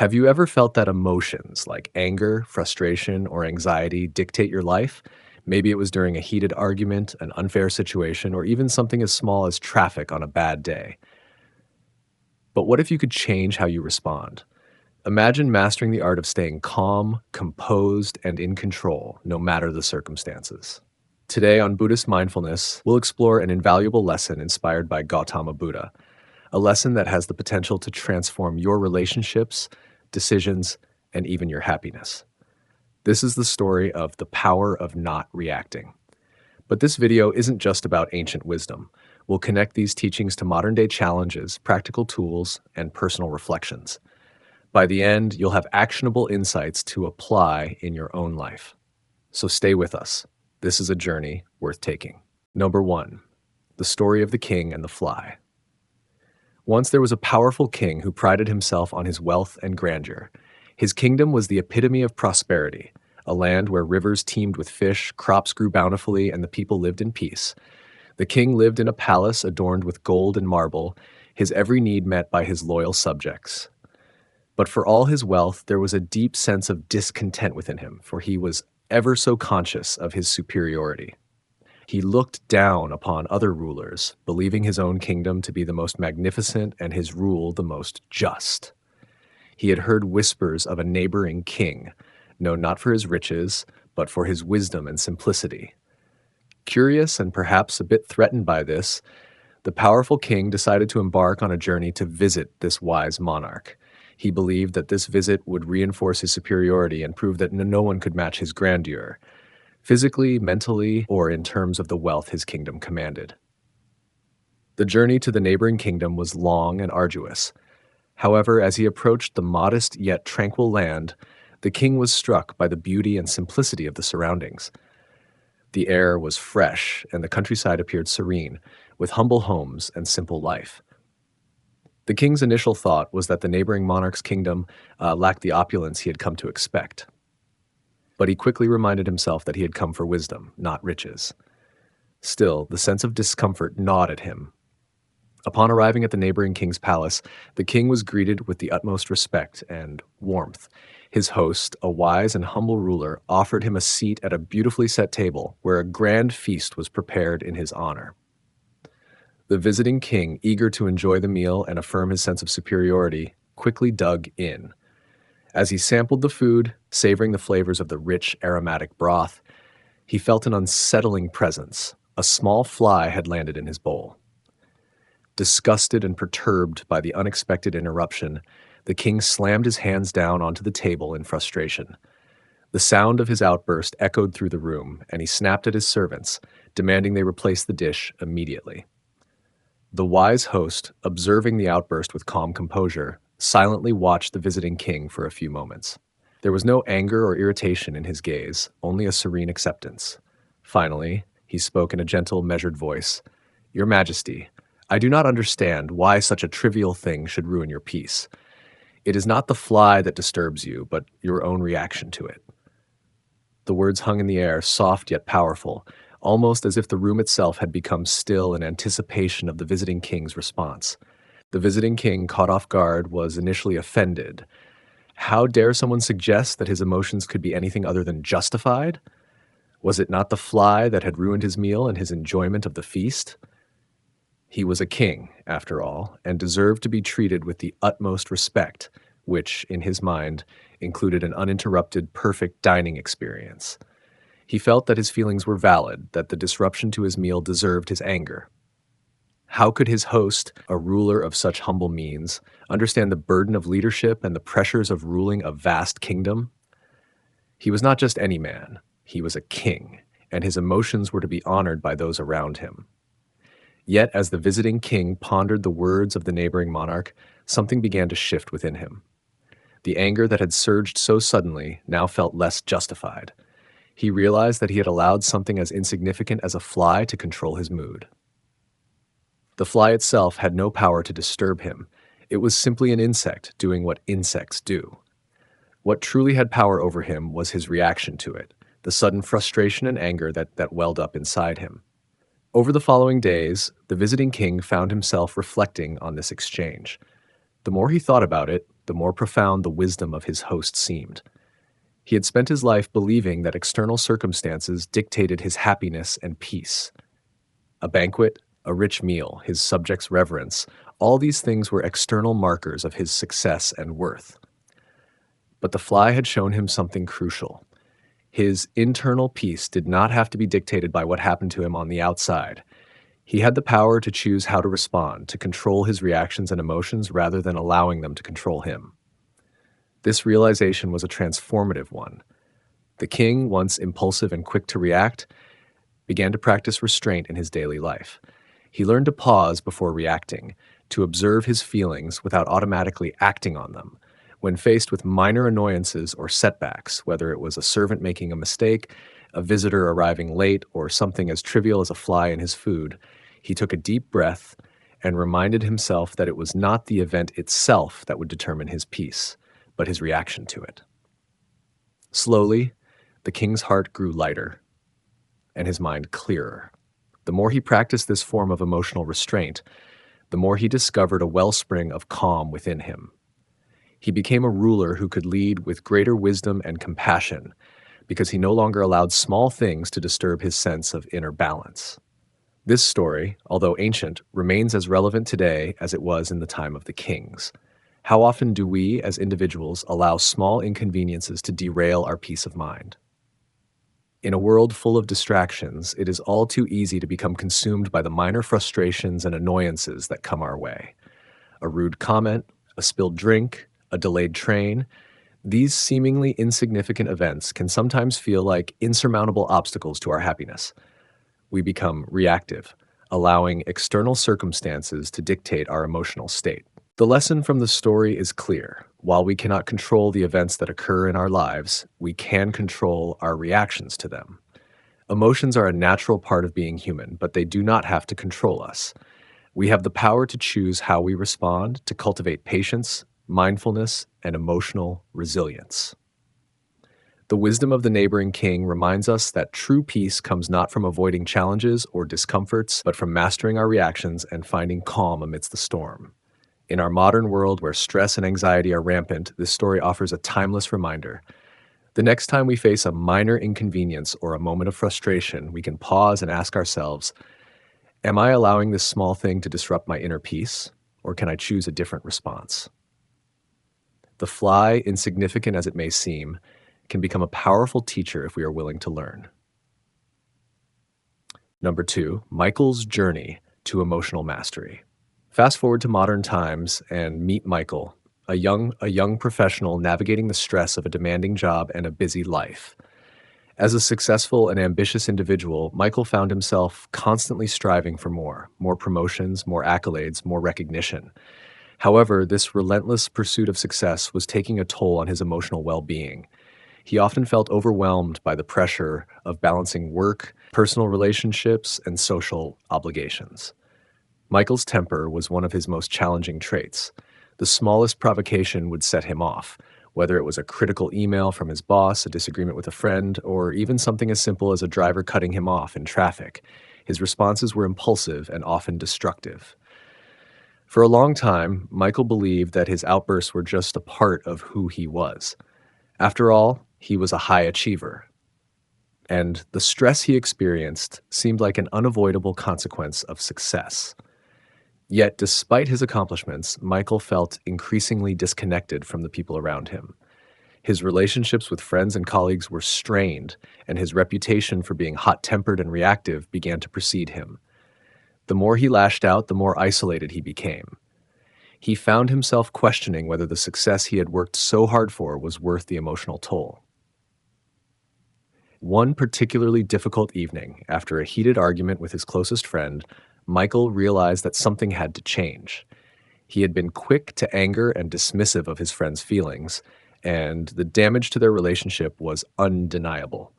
Have you ever felt that emotions like anger, frustration, or anxiety dictate your life? Maybe it was during a heated argument, an unfair situation, or even something as small as traffic on a bad day. But what if you could change how you respond? Imagine mastering the art of staying calm, composed, and in control, no matter the circumstances. Today on Buddhist Mindfulness, we'll explore an invaluable lesson inspired by Gautama Buddha, a lesson that has the potential to transform your relationships, decisions, and even your happiness. This is the story of the power of not reacting. But this video isn't just about ancient wisdom. We'll connect these teachings to modern-day challenges, practical tools, and personal reflections. By the end, you'll have actionable insights to apply in your own life. So stay with us. This is a journey worth taking. Number 1. The story of the king and the fly. Once there was a powerful king who prided himself on his wealth and grandeur. His kingdom was the epitome of prosperity, a land where rivers teemed with fish, crops grew bountifully, and the people lived in peace. The king lived in a palace adorned with gold and marble, his every need met by his loyal subjects. But for all his wealth, there was a deep sense of discontent within him, for he was ever so conscious of his superiority. He looked down upon other rulers, believing his own kingdom to be the most magnificent and his rule the most just. He had heard whispers of a neighboring king, known not for his riches, but for his wisdom and simplicity. Curious and perhaps a bit threatened by this, the powerful king decided to embark on a journey to visit this wise monarch. He believed that this visit would reinforce his superiority and prove that no one could match his grandeur, physically, mentally, or in terms of the wealth his kingdom commanded. The journey to the neighboring kingdom was long and arduous. However, as he approached the modest yet tranquil land, the king was struck by the beauty and simplicity of the surroundings. The air was fresh, and the countryside appeared serene, with humble homes and simple life. The king's initial thought was that the neighboring monarch's kingdom lacked the opulence he had come to expect. But he quickly reminded himself that he had come for wisdom, not riches. Still, the sense of discomfort gnawed at him. Upon arriving at the neighboring king's palace, the king was greeted with the utmost respect and warmth. His host, a wise and humble ruler, offered him a seat at a beautifully set table where a grand feast was prepared in his honor. The visiting king, eager to enjoy the meal and affirm his sense of superiority, quickly dug in. As he sampled the food, savoring the flavors of the rich, aromatic broth, he felt an unsettling presence. A small fly had landed in his bowl. Disgusted and perturbed by the unexpected interruption, the king slammed his hands down onto the table in frustration. The sound of his outburst echoed through the room, and he snapped at his servants, demanding they replace the dish immediately. The wise host, observing the outburst with calm composure, silently watched the visiting king for a few moments. There was no anger or irritation in his gaze, only a serene acceptance. Finally, he spoke in a gentle, measured voice. "Your Majesty, I do not understand why such a trivial thing should ruin your peace. It is not the fly that disturbs you, but your own reaction to it." The words hung in the air, soft yet powerful, almost as if the room itself had become still in anticipation of the visiting king's response. The visiting king, caught off guard, was initially offended. How dare someone suggest that his emotions could be anything other than justified? Was it not the fly that had ruined his meal and his enjoyment of the feast? He was a king, after all, and deserved to be treated with the utmost respect, which, in his mind, included an uninterrupted, perfect dining experience. He felt that his feelings were valid, that the disruption to his meal deserved his anger. How could his host, a ruler of such humble means, understand the burden of leadership and the pressures of ruling a vast kingdom? He was not just any man. He was a king, and his emotions were to be honored by those around him. Yet, as the visiting king pondered the words of the neighboring monarch, something began to shift within him. The anger that had surged so suddenly now felt less justified. He realized that he had allowed something as insignificant as a fly to control his mood. The fly itself had no power to disturb him. It was simply an insect doing what insects do. What truly had power over him was his reaction to it, the sudden frustration and anger that welled up inside him. Over the following days, the visiting king found himself reflecting on this exchange. The more he thought about it, the more profound the wisdom of his host seemed. He had spent his life believing that external circumstances dictated his happiness and peace. A banquet, a rich meal, his subjects' reverence, all these things were external markers of his success and worth. But the fly had shown him something crucial. His internal peace did not have to be dictated by what happened to him on the outside. He had the power to choose how to respond, to control his reactions and emotions rather than allowing them to control him. This realization was a transformative one. The king, once impulsive and quick to react, began to practice restraint in his daily life. He learned to pause before reacting, to observe his feelings without automatically acting on them. When faced with minor annoyances or setbacks, whether it was a servant making a mistake, a visitor arriving late, or something as trivial as a fly in his food, he took a deep breath and reminded himself that it was not the event itself that would determine his peace, but his reaction to it. Slowly, the king's heart grew lighter and his mind clearer. The more he practiced this form of emotional restraint, the more he discovered a wellspring of calm within him. He became a ruler who could lead with greater wisdom and compassion because he no longer allowed small things to disturb his sense of inner balance. This story, although ancient, remains as relevant today as it was in the time of the kings. How often do we, as individuals, allow small inconveniences to derail our peace of mind? In a world full of distractions, it is all too easy to become consumed by the minor frustrations and annoyances that come our way. A rude comment, a spilled drink, a delayed train. These seemingly insignificant events can sometimes feel like insurmountable obstacles to our happiness. We become reactive, allowing external circumstances to dictate our emotional state. The lesson from the story is clear. While we cannot control the events that occur in our lives, we can control our reactions to them. Emotions are a natural part of being human, but they do not have to control us. We have the power to choose how we respond, to cultivate patience, mindfulness, and emotional resilience. The wisdom of the neighboring king reminds us that true peace comes not from avoiding challenges or discomforts, but from mastering our reactions and finding calm amidst the storm. In our modern world where stress and anxiety are rampant, this story offers a timeless reminder. The next time we face a minor inconvenience or a moment of frustration, we can pause and ask ourselves, am I allowing this small thing to disrupt my inner peace, or can I choose a different response? The fly, insignificant as it may seem, can become a powerful teacher if we are willing to learn. Number 2, Michael's journey to emotional mastery. Fast forward to modern times and meet Michael, a young professional navigating the stress of a demanding job and a busy life. As a successful and ambitious individual, Michael found himself constantly striving for more promotions, more accolades, more recognition. However, this relentless pursuit of success was taking a toll on his emotional well-being. He often felt overwhelmed by the pressure of balancing work, personal relationships, and social obligations. Michael's temper was one of his most challenging traits. The smallest provocation would set him off, whether it was a critical email from his boss, a disagreement with a friend, or even something as simple as a driver cutting him off in traffic. His responses were impulsive and often destructive. For a long time, Michael believed that his outbursts were just a part of who he was. After all, he was a high achiever, and the stress he experienced seemed like an unavoidable consequence of success. Yet, despite his accomplishments, Michael felt increasingly disconnected from the people around him. His relationships with friends and colleagues were strained, and his reputation for being hot-tempered and reactive began to precede him. The more he lashed out, the more isolated he became. He found himself questioning whether the success he had worked so hard for was worth the emotional toll. One particularly difficult evening, after a heated argument with his closest friend, Michael realized that something had to change. He had been quick to anger and dismissive of his friend's feelings, and the damage to their relationship was undeniable.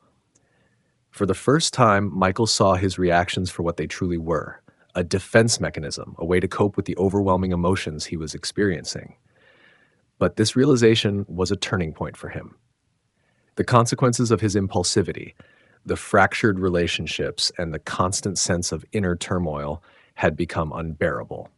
For the first time, Michael saw his reactions for what they truly were, a defense mechanism, a way to cope with the overwhelming emotions he was experiencing. But this realization was a turning point for him. The consequences of his impulsivity, the fractured relationships, and the constant sense of inner turmoil had become unbearable.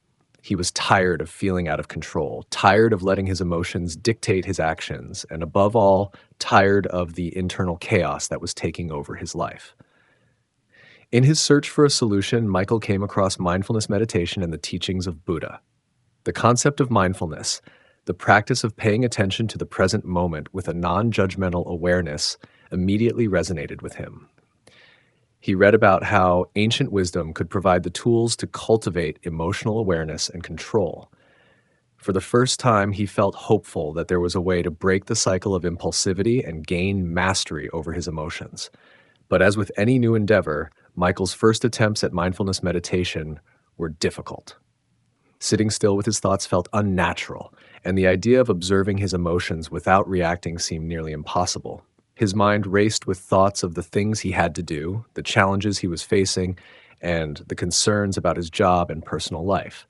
He was tired of feeling out of control, tired of letting his emotions dictate his actions, and above all, tired of the internal chaos that was taking over his life. In his search for a solution, Michael came across mindfulness meditation and the teachings of Buddha. The concept of mindfulness, the practice of paying attention to the present moment with a non judgmental awareness, immediately resonated with him. He read about how ancient wisdom could provide the tools to cultivate emotional awareness and control. For the first time, he felt hopeful that there was a way to break the cycle of impulsivity and gain mastery over his emotions. But as with any new endeavor, Michael's first attempts at mindfulness meditation were difficult. Sitting still with his thoughts felt unnatural, and the idea of observing his emotions without reacting seemed nearly impossible. His mind raced with thoughts of the things he had to do, the challenges he was facing, and the concerns about his job and personal life.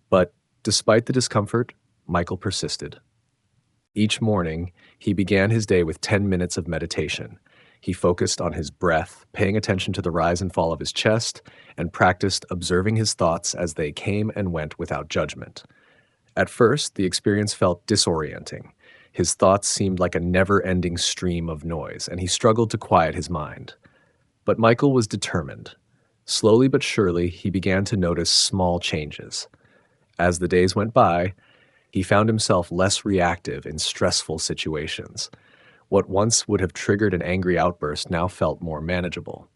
But despite the discomfort, Michael persisted. Each morning, he began his day with 10 minutes of meditation. He focused on his breath, paying attention to the rise and fall of his chest, and practiced observing his thoughts as they came and went without judgment. At first, the experience felt disorienting. His thoughts seemed like a never-ending stream of noise, and he struggled to quiet his mind. But Michael was determined. Slowly but surely, he began to notice small changes. As the days went by, he found himself less reactive in stressful situations. What once would have triggered an angry outburst now felt more manageable.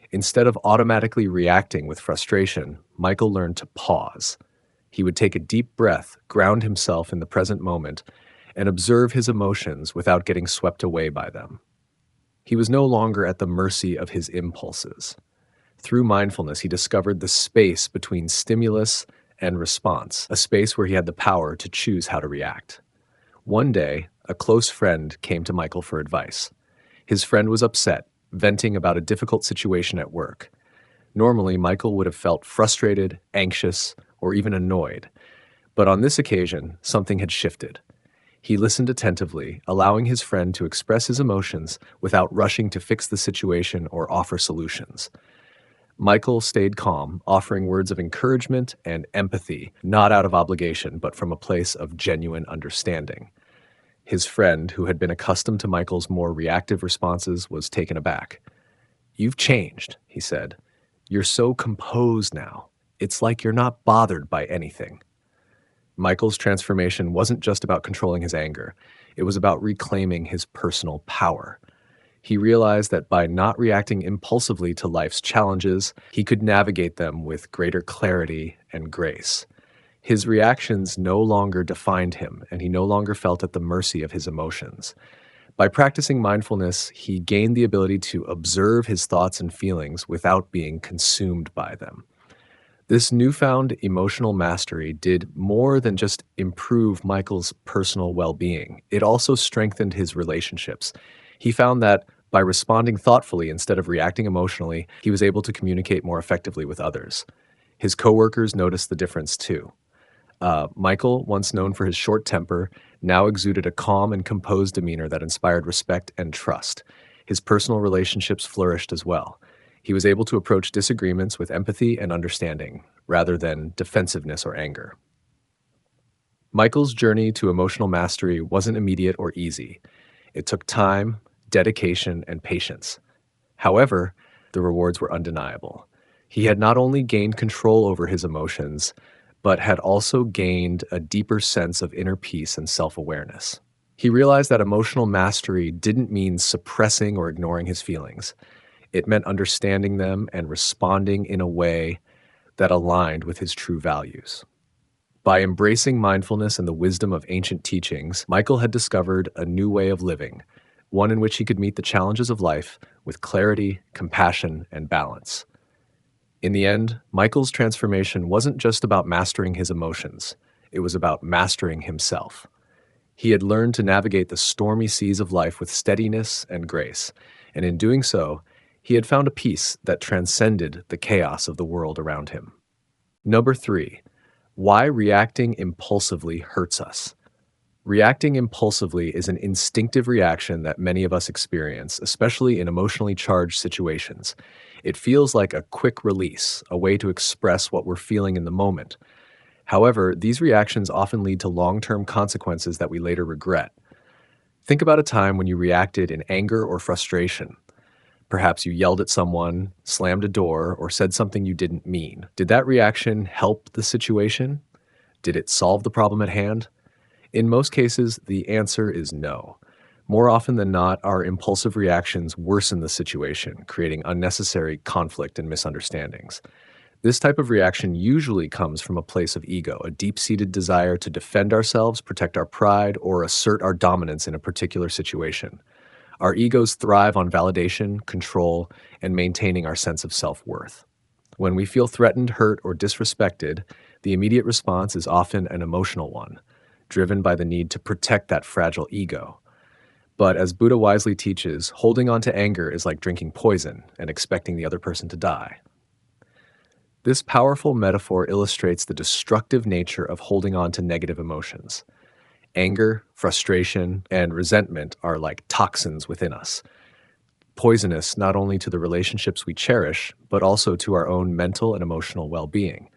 Instead of automatically reacting with frustration, Michael learned to pause. He would take a deep breath, ground himself in the present moment, and observe his emotions without getting swept away by them. He was no longer at the mercy of his impulses. Through mindfulness, he discovered the space between stimulus and response, a space where he had the power to choose how to react. One day, a close friend came to Michael for advice. His friend was upset, venting about a difficult situation at work. Normally, Michael would have felt frustrated, anxious, or even annoyed. But on this occasion, something had shifted. He listened attentively, allowing his friend to express his emotions without rushing to fix the situation or offer solutions. Michael stayed calm, offering words of encouragement and empathy, not out of obligation, but from a place of genuine understanding. His friend, who had been accustomed to Michael's more reactive responses, was taken aback. "You've changed," he said. "You're so composed now. It's like you're not bothered by anything." Michael's transformation wasn't just about controlling his anger. It was about reclaiming his personal power. He realized that by not reacting impulsively to life's challenges, he could navigate them with greater clarity and grace. His reactions no longer defined him, and he no longer felt at the mercy of his emotions. By practicing mindfulness, he gained the ability to observe his thoughts and feelings without being consumed by them. This newfound emotional mastery did more than just improve Michael's personal well-being. It also strengthened his relationships. He found that by responding thoughtfully instead of reacting emotionally, he was able to communicate more effectively with others. His coworkers noticed the difference too. Michael, once known for his short temper, now exuded a calm and composed demeanor that inspired respect and trust. His personal relationships flourished as well. He was able to approach disagreements with empathy and understanding, rather than defensiveness or anger. Michael's journey to emotional mastery wasn't immediate or easy. It took time, dedication, and patience. However, the rewards were undeniable. He had not only gained control over his emotions, but had also gained a deeper sense of inner peace and self-awareness. He realized that emotional mastery didn't mean suppressing or ignoring his feelings. It meant understanding them and responding in a way that aligned with his true values. By embracing mindfulness and the wisdom of ancient teachings, Michael had discovered a new way of living, one in which he could meet the challenges of life with clarity, compassion, and balance. In the end, Michael's transformation wasn't just about mastering his emotions. It was about mastering himself. He had learned to navigate the stormy seas of life with steadiness and grace, and in doing so, he had found a peace that transcended the chaos of the world around him. Number 3, why reacting impulsively hurts us. Reacting impulsively is an instinctive reaction that many of us experience, especially in emotionally charged situations. It feels like a quick release, a way to express what we're feeling in the moment. However, these reactions often lead to long term consequences that we later regret. Think about a time when you reacted in anger or frustration. Perhaps you yelled at someone, slammed a door, or said something you didn't mean. Did that reaction help the situation? Did it solve the problem at hand? In most cases, the answer is no. More often than not, our impulsive reactions worsen the situation, creating unnecessary conflict and misunderstandings. This type of reaction usually comes from a place of ego, a deep seated desire to defend ourselves, protect our pride, or assert our dominance in a particular situation. Our egos thrive on validation, control, and maintaining our sense of self worth. When we feel threatened, hurt, or disrespected, the immediate response is often an emotional one, driven by the need to protect that fragile ego. But as Buddha wisely teaches, holding on to anger is like drinking poison and expecting the other person to die. This powerful metaphor illustrates the destructive nature of holding on to negative emotions. Anger, frustration, and resentment are like toxins within us, poisonous not only to the relationships we cherish, but also to our own mental and emotional well being.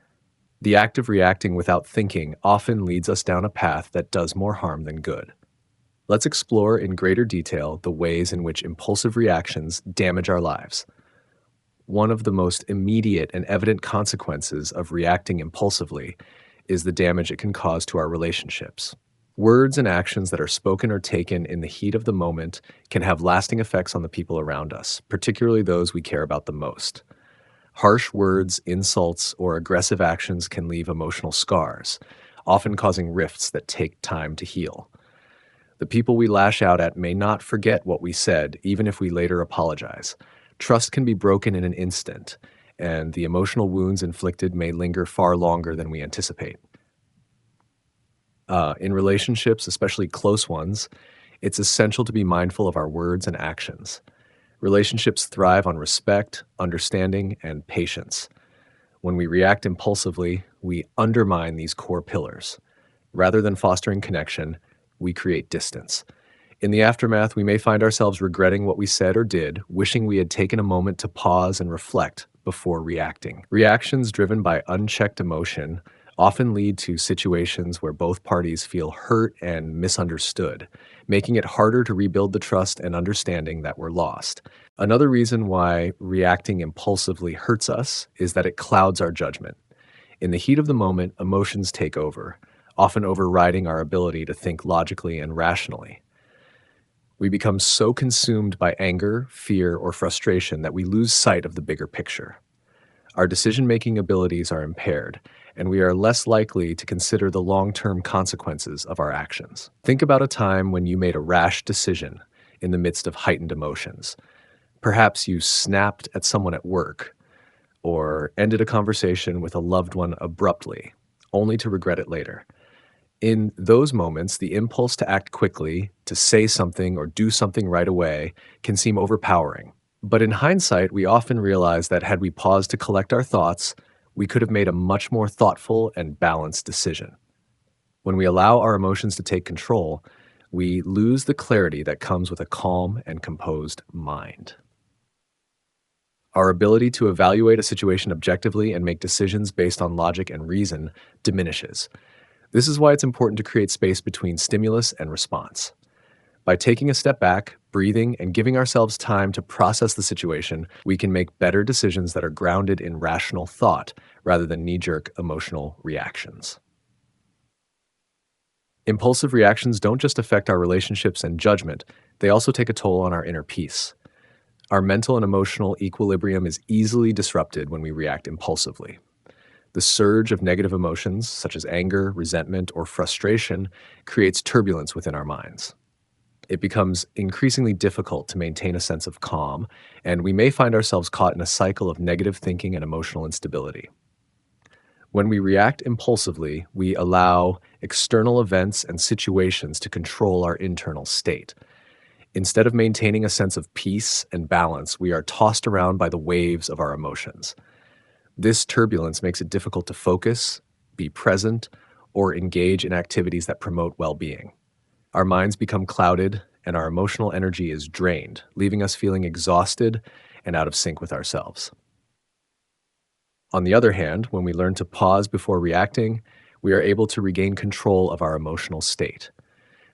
The act of reacting without thinking often leads us down a path that does more harm than good. Let's explore in greater detail the ways in which impulsive reactions damage our lives. One of the most immediate and evident consequences of reacting impulsively is the damage it can cause to our relationships. Words and actions that are spoken or taken in the heat of the moment can have lasting effects on the people around us, particularly those we care about the most. Harsh words, insults, or aggressive actions can leave emotional scars, often causing rifts that take time to heal. The people we lash out at may not forget what we said, even if we later apologize. Trust can be broken in an instant, and the emotional wounds inflicted may linger far longer than we anticipate. In relationships, especially close ones, it's essential to be mindful of our words and actions. Relationships thrive on respect, understanding, and patience. When we react impulsively, we undermine these core pillars. Rather than fostering connection, we create distance. In the aftermath, we may find ourselves regretting what we said or did, wishing we had taken a moment to pause and reflect before reacting. Reactions driven by unchecked emotion often lead to situations where both parties feel hurt and misunderstood, making it harder to rebuild the trust and understanding that were lost. Another reason why reacting impulsively hurts us is that it clouds our judgment. In the heat of the moment, emotions take over, often overriding our ability to think logically and rationally. We become so consumed by anger, fear, or frustration that we lose sight of the bigger picture. Our decision-making abilities are impaired, and we are less likely to consider the long-term consequences of our actions. Think about a time when you made a rash decision in the midst of heightened emotions. Perhaps you snapped at someone at work, or ended a conversation with a loved one abruptly, only to regret it later. In those moments, the impulse to act quickly, to say something or do something right away, can seem overpowering. But in hindsight, we often realize that had we paused to collect our thoughts, we could have made a much more thoughtful and balanced decision. When we allow our emotions to take control, we lose the clarity that comes with a calm and composed mind. Our ability to evaluate a situation objectively and make decisions based on logic and reason diminishes. This is why it's important to create space between stimulus and response. By taking a step back, breathing, and giving ourselves time to process the situation, we can make better decisions that are grounded in rational thought rather than knee-jerk emotional reactions. Impulsive reactions don't just affect our relationships and judgment, they also take a toll on our inner peace. Our mental and emotional equilibrium is easily disrupted when we react impulsively. The surge of negative emotions, such as anger, resentment, or frustration, creates turbulence within our minds. It becomes increasingly difficult to maintain a sense of calm, and we may find ourselves caught in a cycle of negative thinking and emotional instability. When we react impulsively, we allow external events and situations to control our internal state. Instead of maintaining a sense of peace and balance, we are tossed around by the waves of our emotions. This turbulence makes it difficult to focus, be present, or engage in activities that promote well-being. Our minds become clouded, and our emotional energy is drained, leaving us feeling exhausted and out of sync with ourselves. On the other hand, when we learn to pause before reacting, we are able to regain control of our emotional state.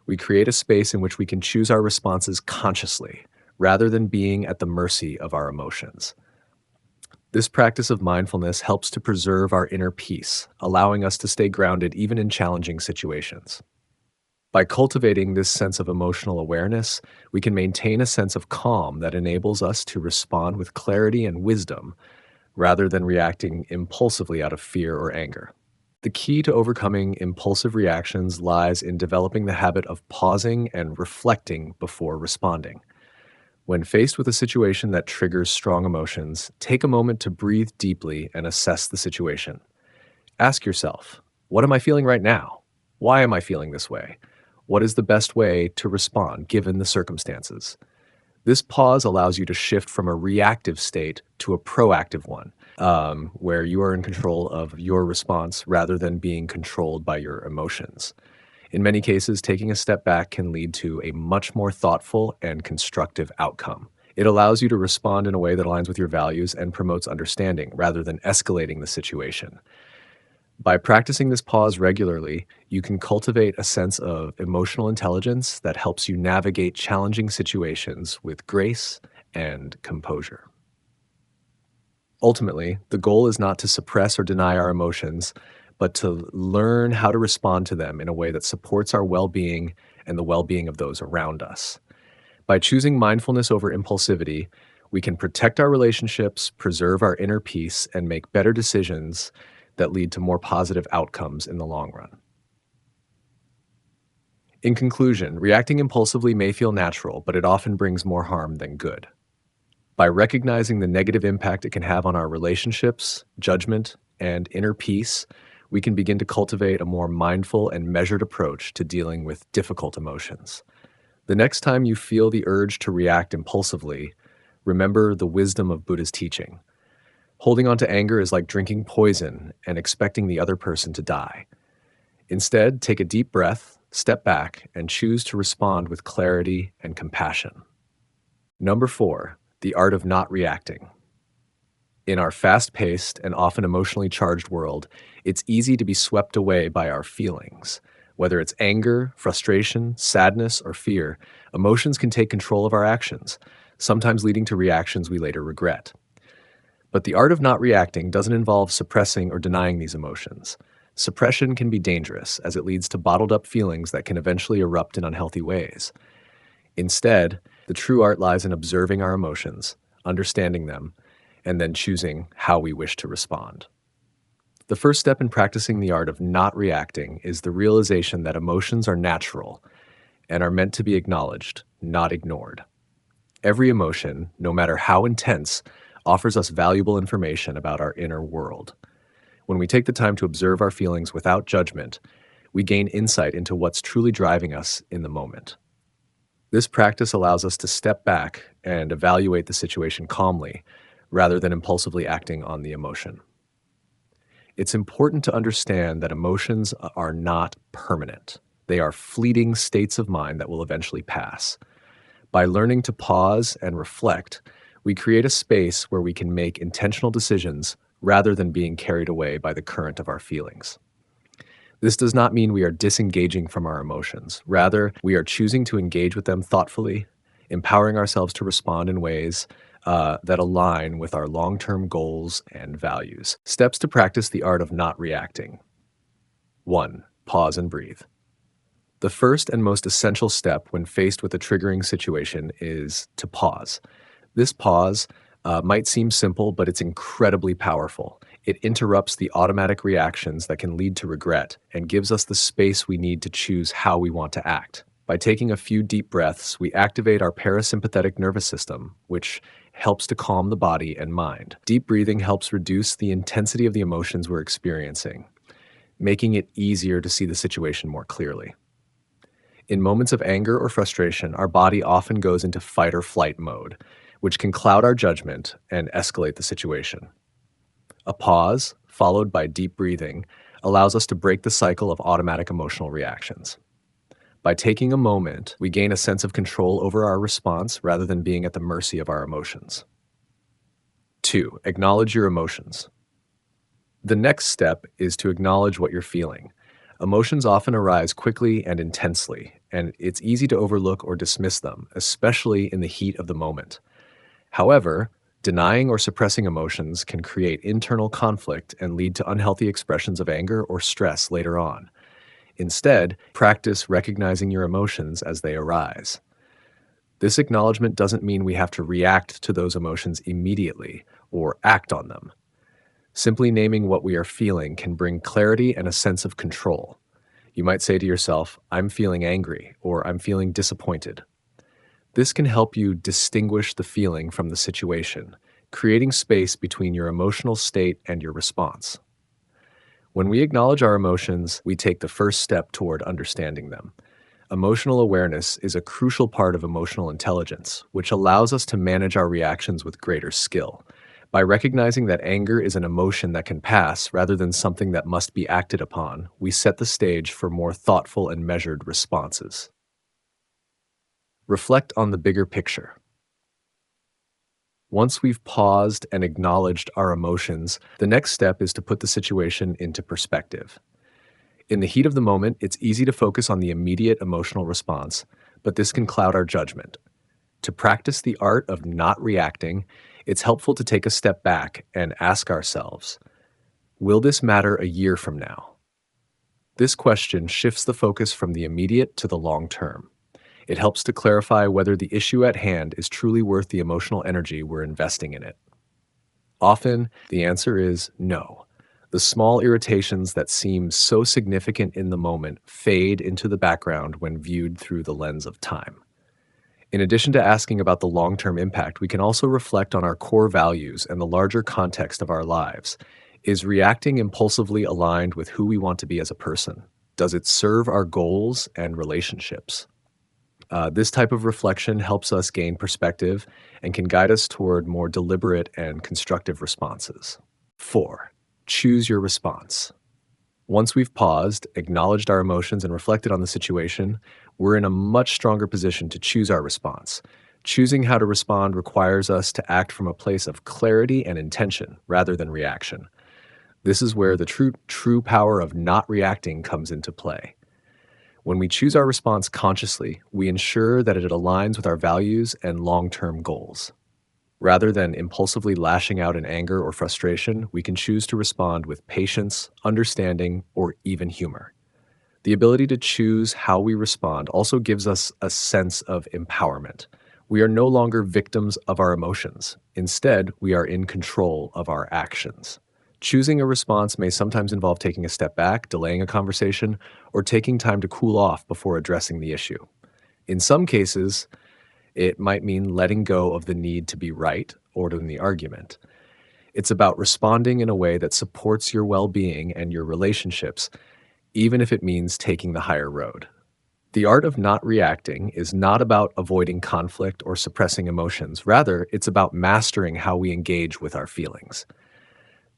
We create a space in which we can choose our responses consciously, rather than being at the mercy of our emotions. This practice of mindfulness helps to preserve our inner peace, allowing us to stay grounded even in challenging situations. By cultivating this sense of emotional awareness, we can maintain a sense of calm that enables us to respond with clarity and wisdom rather than reacting impulsively out of fear or anger. The key to overcoming impulsive reactions lies in developing the habit of pausing and reflecting before responding. When faced with a situation that triggers strong emotions, take a moment to breathe deeply and assess the situation. Ask yourself, what am I feeling right now? Why am I feeling this way? What is the best way to respond given the circumstances? This pause allows you to shift from a reactive state to a proactive one, where you are in control of your response rather than being controlled by your emotions. In many cases, taking a step back can lead to a much more thoughtful and constructive outcome. It allows you to respond in a way that aligns with your values and promotes understanding rather than escalating the situation. By practicing this pause regularly, you can cultivate a sense of emotional intelligence that helps you navigate challenging situations with grace and composure. Ultimately, the goal is not to suppress or deny our emotions, but to learn how to respond to them in a way that supports our well being and the well being of those around us. By choosing mindfulness over impulsivity, we can protect our relationships, preserve our inner peace, and make better decisions that lead to more positive outcomes in the long run. In conclusion, reacting impulsively may feel natural, but it often brings more harm than good. By recognizing the negative impact it can have on our relationships, judgment, and inner peace, we can begin to cultivate a more mindful and measured approach to dealing with difficult emotions. The next time you feel the urge to react impulsively, remember the wisdom of Buddha's teaching. Holding on to anger is like drinking poison and expecting the other person to die. Instead, take a deep breath, step back, and choose to respond with clarity and compassion. Number 4, the art of not reacting. In our fast-paced and often emotionally charged world, it's easy to be swept away by our feelings. Whether it's anger, frustration, sadness, or fear, emotions can take control of our actions, sometimes leading to reactions we later regret. But the art of not reacting doesn't involve suppressing or denying these emotions. Suppression can be dangerous, as it leads to bottled up feelings that can eventually erupt in unhealthy ways. Instead, the true art lies in observing our emotions, understanding them, and then choosing how we wish to respond. The first step in practicing the art of not reacting is the realization that emotions are natural and are meant to be acknowledged, not ignored. Every emotion, no matter how intense, offers us valuable information about our inner world. When we take the time to observe our feelings without judgment, we gain insight into what's truly driving us in the moment. This practice allows us to step back and evaluate the situation calmly, rather than impulsively acting on the emotion. It's important to understand that emotions are not permanent. They are fleeting states of mind that will eventually pass. By learning to pause and reflect, we create a space where we can make intentional decisions rather than being carried away by the current of our feelings. This does not mean we are disengaging from our emotions. Rather, we are choosing to engage with them thoughtfully, empowering ourselves to respond in ways that align with our long-term goals and values. Steps to practice the art of not reacting. 1. Pause and breathe. The first and most essential step when faced with a triggering situation is to pause. This pause might seem simple, but it's incredibly powerful. It interrupts the automatic reactions that can lead to regret and gives us the space we need to choose how we want to act. By taking a few deep breaths, we activate our parasympathetic nervous system, which helps to calm the body and mind. Deep breathing helps reduce the intensity of the emotions we're experiencing, making it easier to see the situation more clearly. In moments of anger or frustration, our body often goes into fight or flight mode, which can cloud our judgment and escalate the situation. A pause, followed by deep breathing, allows us to break the cycle of automatic emotional reactions. By taking a moment, we gain a sense of control over our response rather than being at the mercy of our emotions. 2. Acknowledge your emotions. The next step is to acknowledge what you're feeling. Emotions often arise quickly and intensely, and it's easy to overlook or dismiss them, especially in the heat of the moment. However, denying or suppressing emotions can create internal conflict and lead to unhealthy expressions of anger or stress later on. Instead, practice recognizing your emotions as they arise. This acknowledgement doesn't mean we have to react to those emotions immediately or act on them. Simply naming what we are feeling can bring clarity and a sense of control. You might say to yourself, I'm feeling angry, or I'm feeling disappointed. This can help you distinguish the feeling from the situation, creating space between your emotional state and your response. When we acknowledge our emotions, we take the first step toward understanding them. Emotional awareness is a crucial part of emotional intelligence, which allows us to manage our reactions with greater skill. By recognizing that anger is an emotion that can pass rather than something that must be acted upon, we set the stage for more thoughtful and measured responses. Reflect on the bigger picture. Once we've paused and acknowledged our emotions, the next step is to put the situation into perspective. In the heat of the moment, it's easy to focus on the immediate emotional response, but this can cloud our judgment. To practice the art of not reacting, it's helpful to take a step back and ask ourselves, will this matter a year from now? This question shifts the focus from the immediate to the long term. It helps to clarify whether the issue at hand is truly worth the emotional energy we're investing in it. Often, the answer is no. The small irritations that seem so significant in the moment fade into the background when viewed through the lens of time. In addition to asking about the long-term impact, we can also reflect on our core values and the larger context of our lives. Is reacting impulsively aligned with who we want to be as a person? Does it serve our goals and relationships? This type of reflection helps us gain perspective and can guide us toward more deliberate and constructive responses. 4. Choose your response. Once we've paused, acknowledged our emotions, and reflected on the situation, we're in a much stronger position to choose our response. Choosing how to respond requires us to act from a place of clarity and intention rather than reaction. This is where the true power of not reacting comes into play. When we choose our response consciously, we ensure that it aligns with our values and long-term goals. Rather than impulsively lashing out in anger or frustration, we can choose to respond with patience, understanding, or even humor. The ability to choose how we respond also gives us a sense of empowerment. We are no longer victims of our emotions. Instead, we are in control of our actions. Choosing a response may sometimes involve taking a step back, delaying a conversation, or taking time to cool off before addressing the issue. In some cases, it might mean letting go of the need to be right or to win the argument. It's about responding in a way that supports your well-being and your relationships, even if it means taking the higher road. The art of not reacting is not about avoiding conflict or suppressing emotions. Rather, it's about mastering how we engage with our feelings.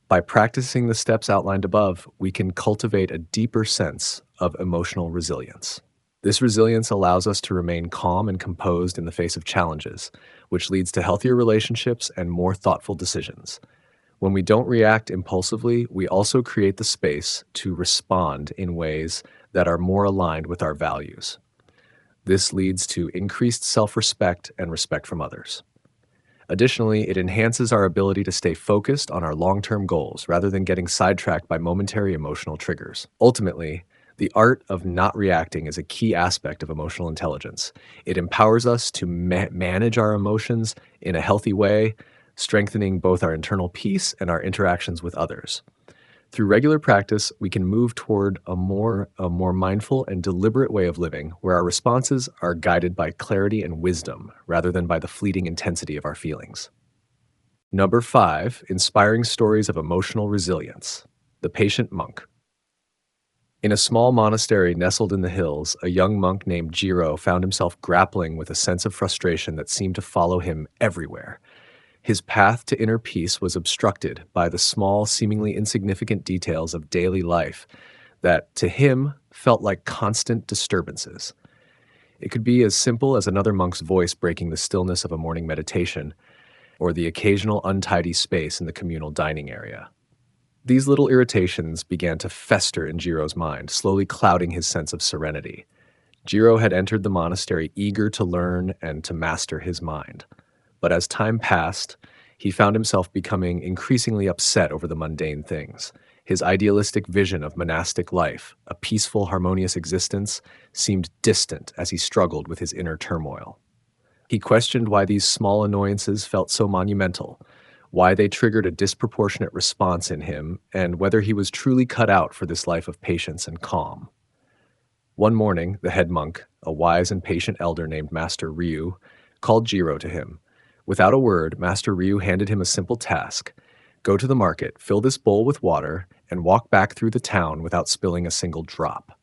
By practicing the steps outlined above, we can cultivate a deeper sense of emotional resilience. This resilience allows us to remain calm and composed in the face of challenges, which leads to healthier relationships and more thoughtful decisions. When we don't react impulsively, we also create the space to respond in ways that are more aligned with our values. This leads to increased self-respect and respect from others. Additionally, it enhances our ability to stay focused on our long-term goals rather than getting sidetracked by momentary emotional triggers. Ultimately, the art of not reacting is a key aspect of emotional intelligence. It empowers us to manage our emotions in a healthy way, strengthening both our internal peace and our interactions with others. Through regular practice, we can move toward a more mindful and deliberate way of living, where our responses are guided by clarity and wisdom rather than by the fleeting intensity of our feelings. Number 5, inspiring stories of emotional resilience. The patient monk. In a small monastery nestled in the hills, a young monk named Jiro found himself grappling with a sense of frustration that seemed to follow him everywhere. His path to inner peace was obstructed by the small, seemingly insignificant details of daily life that, to him, felt like constant disturbances. It could be as simple as another monk's voice breaking the stillness of a morning meditation, or the occasional untidy space in the communal dining area. These little irritations began to fester in Jiro's mind, slowly clouding his sense of serenity. Jiro had entered the monastery eager to learn and to master his mind. But as time passed, he found himself becoming increasingly upset over the mundane things. His idealistic vision of monastic life, a peaceful, harmonious existence, seemed distant as he struggled with his inner turmoil. He questioned why these small annoyances felt so monumental, why they triggered a disproportionate response in him, and whether he was truly cut out for this life of patience and calm. One morning, the head monk, a wise and patient elder named Master Ryu, called Jiro to him. Without a word, Master Ryu handed him a simple task: go to the market, fill this bowl with water, and walk back through the town without spilling a single drop.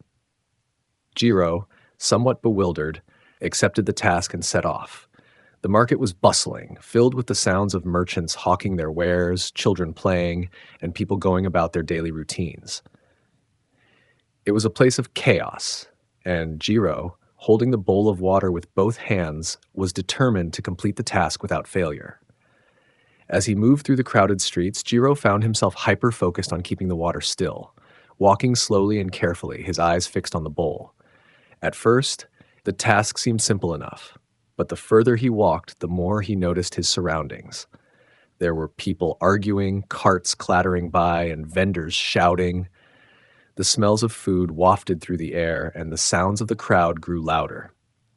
Jiro, somewhat bewildered, accepted the task and set off. The market was bustling, filled with the sounds of merchants hawking their wares, children playing, and people going about their daily routines. It was a place of chaos, and Jiro, holding the bowl of water with both hands, was determined to complete the task without failure. As he moved through the crowded streets, Jiro found himself hyper-focused on keeping the water still, walking slowly and carefully, his eyes fixed on the bowl. At first, the task seemed simple enough, but the further he walked, the more he noticed his surroundings. There were people arguing, carts clattering by, and vendors shouting. The smells of food wafted through the air, and the sounds of the crowd grew louder.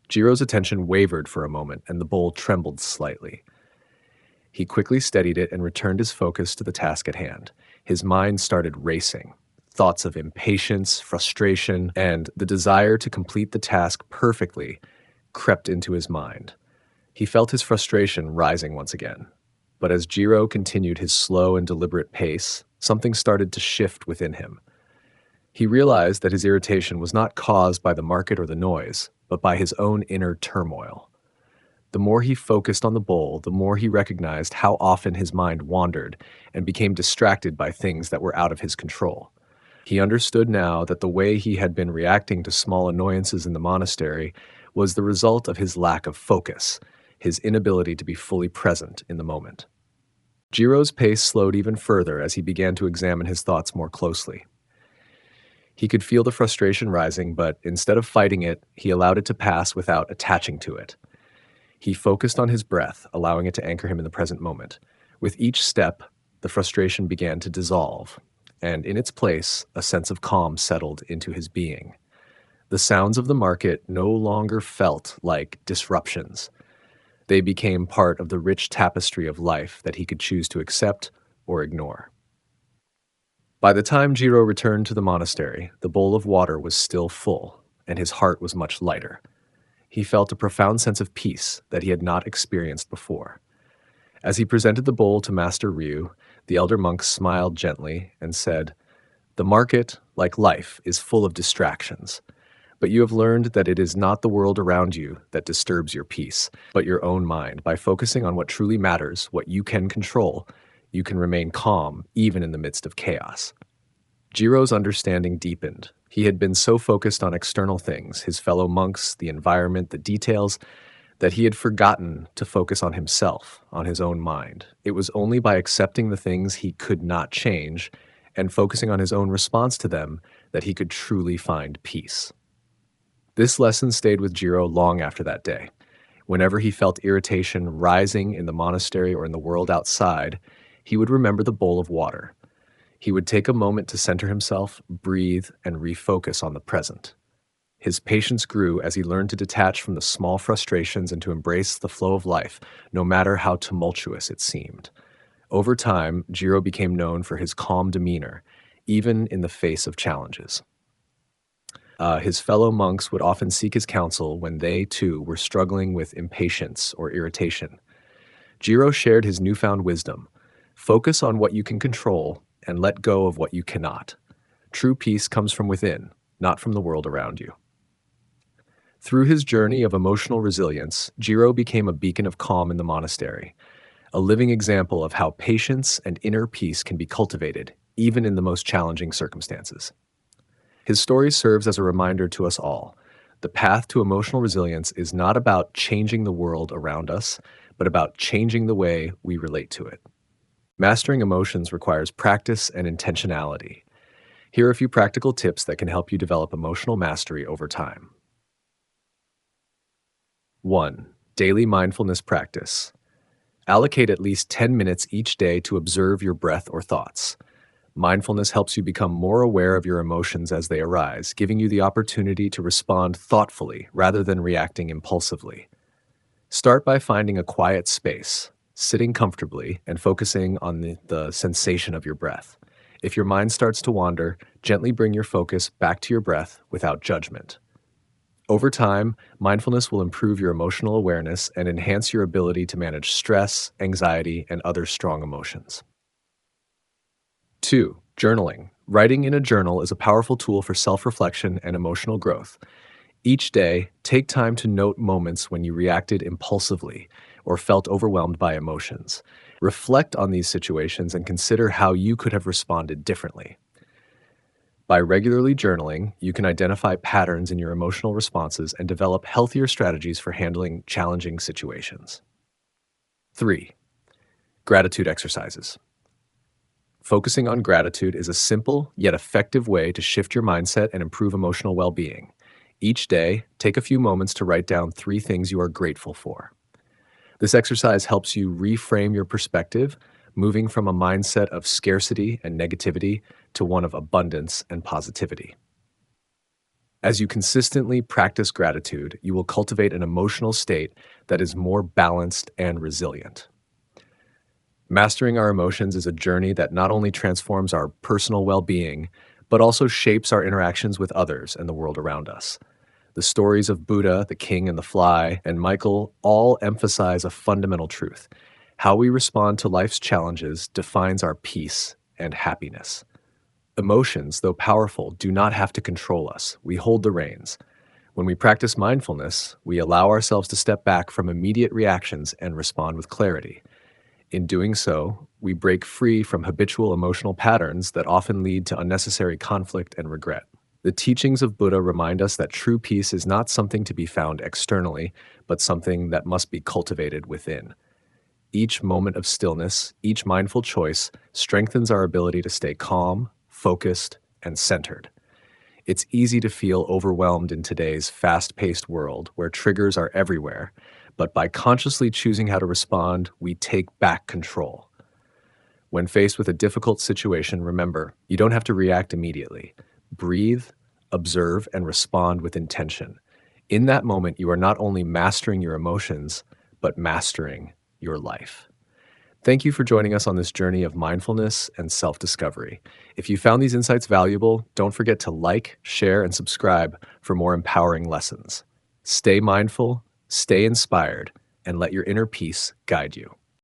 Jiro's attention wavered for a moment, and the bowl trembled slightly. He quickly steadied it and returned his focus to the task at hand. His mind started racing. Thoughts of impatience, frustration, and the desire to complete the task perfectly crept into his mind. He felt his frustration rising once again. But as Jiro continued his slow and deliberate pace, something started to shift within him. He realized that his irritation was not caused by the market or the noise, but by his own inner turmoil. The more he focused on the bowl, the more he recognized how often his mind wandered and became distracted by things that were out of his control. He understood now that the way he had been reacting to small annoyances in the monastery was the result of his lack of focus, his inability to be fully present in the moment. Jiro's pace slowed even further as he began to examine his thoughts more closely. He could feel the frustration rising, but instead of fighting it, he allowed it to pass without attaching to it. He focused on his breath, allowing it to anchor him in the present moment. With each step, the frustration began to dissolve, and in its place, a sense of calm settled into his being. The sounds of the market no longer felt like disruptions. They became part of the rich tapestry of life that he could choose to accept or ignore. By the time Jiro returned to the monastery, the bowl of water was still full, and his heart was much lighter. He felt a profound sense of peace that he had not experienced before. As he presented the bowl to Master Ryu, the elder monk smiled gently and said, "The market, like life, is full of distractions, but you have learned that it is not the world around you that disturbs your peace, but your own mind. By focusing on what truly matters, what you can control, you can remain calm even in the midst of chaos." Jiro's understanding deepened. He had been so focused on external things, his fellow monks, the environment, the details, that he had forgotten to focus on himself, on his own mind. It was only by accepting the things he could not change and focusing on his own response to them that he could truly find peace. This lesson stayed with Jiro long after that day. Whenever he felt irritation rising in the monastery or in the world outside, he would remember the bowl of water. He would take a moment to center himself, breathe, and refocus on the present. His patience grew as he learned to detach from the small frustrations and to embrace the flow of life, no matter how tumultuous it seemed. Over time, Jiro became known for his calm demeanor, even in the face of challenges. His fellow monks would often seek his counsel when they, too, were struggling with impatience or irritation. Jiro shared his newfound wisdom. Focus on what you can control and let go of what you cannot. True peace comes from within, not from the world around you. Through his journey of emotional resilience, Jiro became a beacon of calm in the monastery, a living example of how patience and inner peace can be cultivated, even in the most challenging circumstances. His story serves as a reminder to us all. The path to emotional resilience is not about changing the world around us, but about changing the way we relate to it. Mastering emotions requires practice and intentionality. Here are a few practical tips that can help you develop emotional mastery over time. 1. Daily mindfulness practice. Allocate at least 10 minutes each day to observe your breath or thoughts. Mindfulness helps you become more aware of your emotions as they arise, giving you the opportunity to respond thoughtfully rather than reacting impulsively. Start by finding a quiet space, sitting comfortably, and focusing on the sensation of your breath. If your mind starts to wander, gently bring your focus back to your breath without judgment. Over time, mindfulness will improve your emotional awareness and enhance your ability to manage stress, anxiety, and other strong emotions. 2. Journaling. Writing in a journal is a powerful tool for self reflection and emotional growth. Each day, take time to note moments when you reacted impulsively or felt overwhelmed by emotions. Reflect on these situations and consider how you could have responded differently. By regularly journaling, you can identify patterns in your emotional responses and develop healthier strategies for handling challenging situations. 3. Gratitude exercises. Focusing on gratitude is a simple yet effective way to shift your mindset and improve emotional well being. Each day, take a few moments to write down 3 things you are grateful for. This exercise helps you reframe your perspective, moving from a mindset of scarcity and negativity to one of abundance and positivity. As you consistently practice gratitude, you will cultivate an emotional state that is more balanced and resilient. Mastering our emotions is a journey that not only transforms our personal well being, but also shapes our interactions with others and the world around us. The stories of Buddha, the king and the fly, and Michael all emphasize a fundamental truth. How we respond to life's challenges defines our peace and happiness. Emotions, though powerful, do not have to control us. We hold the reins. When we practice mindfulness, we allow ourselves to step back from immediate reactions and respond with clarity. In doing so, we break free from habitual emotional patterns that often lead to unnecessary conflict and regret. The teachings of Buddha remind us that true peace is not something to be found externally, but something that must be cultivated within. Each moment of stillness, each mindful choice, strengthens our ability to stay calm, focused, and centered. It's easy to feel overwhelmed in today's fast-paced world where triggers are everywhere, but by consciously choosing how to respond, we take back control. When faced with a difficult situation, remember, you don't have to react immediately. Breathe, observe, and respond with intention. In that moment, you are not only mastering your emotions, but mastering your life. Thank you for joining us on this journey of mindfulness and self-discovery. If you found these insights valuable, don't forget to like, share, and subscribe for more empowering lessons. Stay mindful, stay inspired, and let your inner peace guide you.